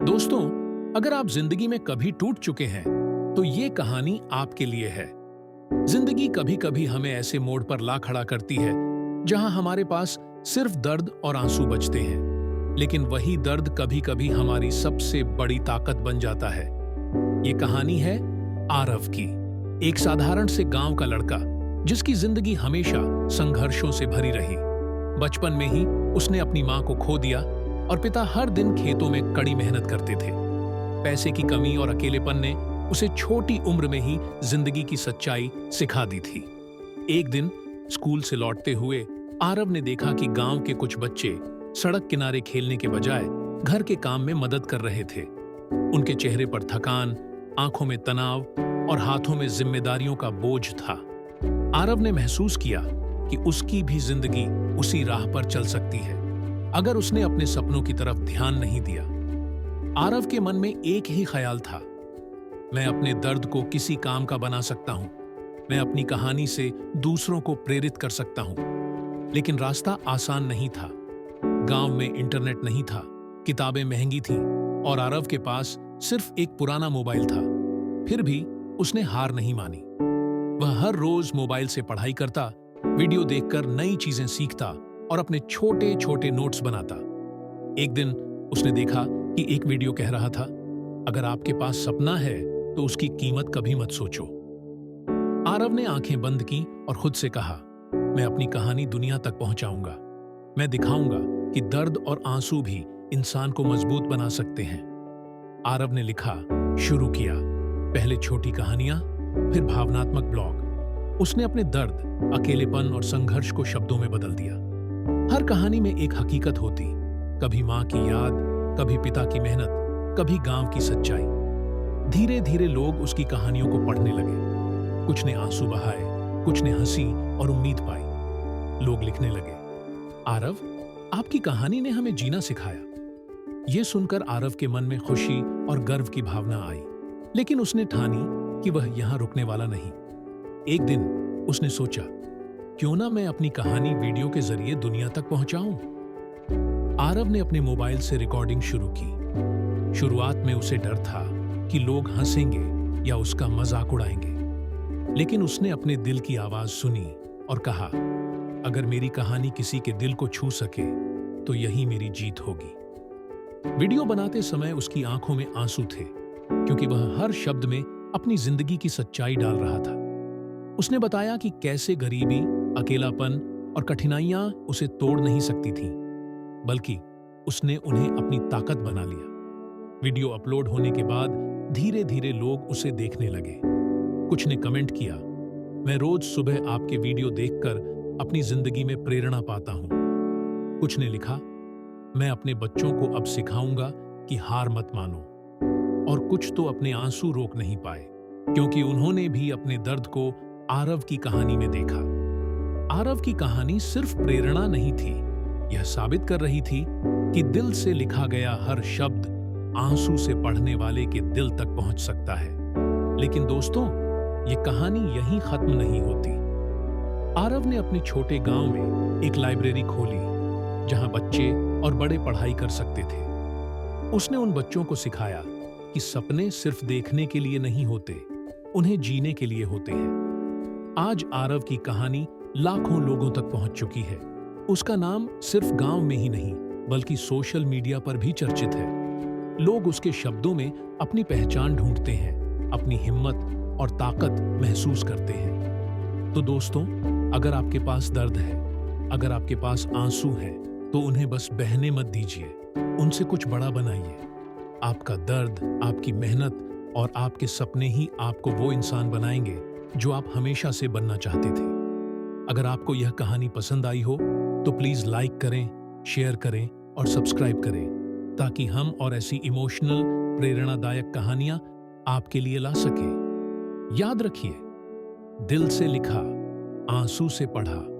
दोस्तों, अगर आप जिंदगी में कभी टूट चुके हैं, तो ये कहानी आपके लिए है। जिंदगी कभी-कभी हमें ऐसे मोड़ पर ला खड़ा करती है, जहां हमारे पास सिर्फ दर्द और आंसू बचते हैं। लेकिन वही दर्द कभी-कभी हमारी सबसे बड़ी ताकत बन जाता है। ये कहानी है आरव की, एक साधारण से गांव का लड़का, जिसकी जिंदगी हमेशा संघर्षों से भरी रही। बचपन में ही उसने अपनी मां को खो दिया और पिता हर दिन खेतों में कड़ी मेहनत करते थे। पैसे की कमी और अकेलेपन ने उसे छोटी उम्र में ही जिंदगी की सच्चाई सिखा दी थी। एक दिन स्कूल से लौटते हुए आरव ने देखा कि गांव के कुछ बच्चे सड़क किनारे खेलने के बजाय घर के काम में मदद कर रहे थे। उनके चेहरे पर थकान, आंखों में तनाव और हाथों में जिम्मेदारियों का बोझ था। आरव ने महसूस किया कि उसकी भी जिंदगी उसी राह पर चल सकती है, अगर उसने अपने सपनों की तरफ ध्यान नहीं दिया। आरव के मन में एक ही ख्याल था, मैं अपने दर्द को किसी काम का बना सकता हूं, मैं अपनी कहानी से दूसरों को प्रेरित कर सकता हूं। लेकिन रास्ता आसान नहीं था। गांव में इंटरनेट नहीं था, किताबें महंगी थीं और आरव के पास सिर्फ एक पुराना मोबाइल था। फिर भी उसने हार नहीं मानी। वह हर रोज मोबाइल से पढ़ाई करता, वीडियो देखकर नई चीजें सीखता और अपने छोटे छोटे नोट्स बनाता। एक दिन उसने देखा कि एक वीडियो कह रहा था, अगर आपके पास सपना है तो उसकी कीमत कभी मत सोचो। आरव ने आंखें बंद की और खुद से कहा, मैं अपनी कहानी दुनिया तक पहुंचाऊंगा। मैं दिखाऊंगा कि दर्द और आंसू भी इंसान को मजबूत बना सकते हैं। आरव ने लिखा शुरू किया, पहले छोटी कहानियां, फिर भावनात्मक ब्लॉग। उसने अपने दर्द, अकेलेपन और संघर्ष को शब्दों में बदल दिया। हर कहानी में एक हकीकत होती, कभी मां की याद, कभी पिता की मेहनत, कभी गांव की सच्चाई। धीरे धीरे लोग उसकी कहानियों को पढ़ने लगे। कुछ ने आंसू बहाए, कुछ ने हंसी और उम्मीद पाई। लोग लिखने लगे, आरव, आपकी कहानी ने हमें जीना सिखाया। यह सुनकर आरव के मन में खुशी और गर्व की भावना आई। लेकिन उसने ठानी कि वह यहां रुकने वाला नहीं। एक दिन उसने सोचा, क्यों ना मैं अपनी कहानी वीडियो के जरिए दुनिया तक पहुंचाऊं। आरव ने अपने मोबाइल से रिकॉर्डिंग शुरू की। शुरुआत में उसे डर था कि लोग हंसेंगे या उसका मजाक उड़ाएंगे। लेकिन उसने अपने दिल की आवाज सुनी और कहा, अगर मेरी कहानी किसी के दिल को छू सके तो यही मेरी जीत होगी। वीडियो बनाते समय उसकी आंखों में आंसू थे, क्योंकि वह हर शब्द में अपनी जिंदगी की सच्चाई डाल रहा था। उसने बताया कि कैसे गरीबी, अकेलापन और कठिनाइयां उसे तोड़ नहीं सकती थीं, बल्कि उसने उन्हें अपनी ताकत बना लिया। वीडियो अपलोड होने के बाद धीरे धीरे लोग उसे देखने लगे। कुछ ने कमेंट किया, मैं रोज सुबह आपके वीडियो देखकर अपनी जिंदगी में प्रेरणा पाता हूं। कुछ ने लिखा, मैं अपने बच्चों को अब सिखाऊंगा कि हार मत मानो। और कुछ तो अपने आंसू रोक नहीं पाए, क्योंकि उन्होंने भी अपने दर्द को आरव की कहानी में देखा। आरव की कहानी सिर्फ प्रेरणा नहीं थी, यह साबित कर रही थी कि दिल से लिखा गया हर शब्द आंसू से पढ़ने वाले के दिल तक पहुंच सकता है। लेकिन दोस्तों, ये कहानी यहीं खत्म नहीं होती। आरव ने अपने छोटे गांव में एक लाइब्रेरी खोली, जहां बच्चे और बड़े पढ़ाई कर सकते थे। उसने उन बच्चों को सिखाया कि सपने सिर्फ देखने के लिए नहीं होते, उन्हें जीने के लिए होते हैं। आज आरव की कहानी लाखों लोगों तक पहुंच चुकी है। उसका नाम सिर्फ गांव में ही नहीं, बल्कि सोशल मीडिया पर भी चर्चित है। लोग उसके शब्दों में अपनी पहचान ढूंढते हैं, अपनी हिम्मत और ताकत महसूस करते हैं। तो दोस्तों, अगर आपके पास दर्द है, अगर आपके पास आंसू है, तो उन्हें बस बहने मत दीजिए, उनसे कुछ बड़ा बनाइए। आपका दर्द, आपकी मेहनत और आपके सपने ही आपको वो इंसान बनाएंगे जो आप हमेशा से बनना चाहते थे। अगर आपको यह कहानी पसंद आई हो तो प्लीज लाइक करें, शेयर करें और सब्सक्राइब करें, ताकि हम और ऐसी इमोशनल, प्रेरणादायक कहानियां आपके लिए ला सके। याद रखिए, दिल से लिखा, आंसू से पढ़ा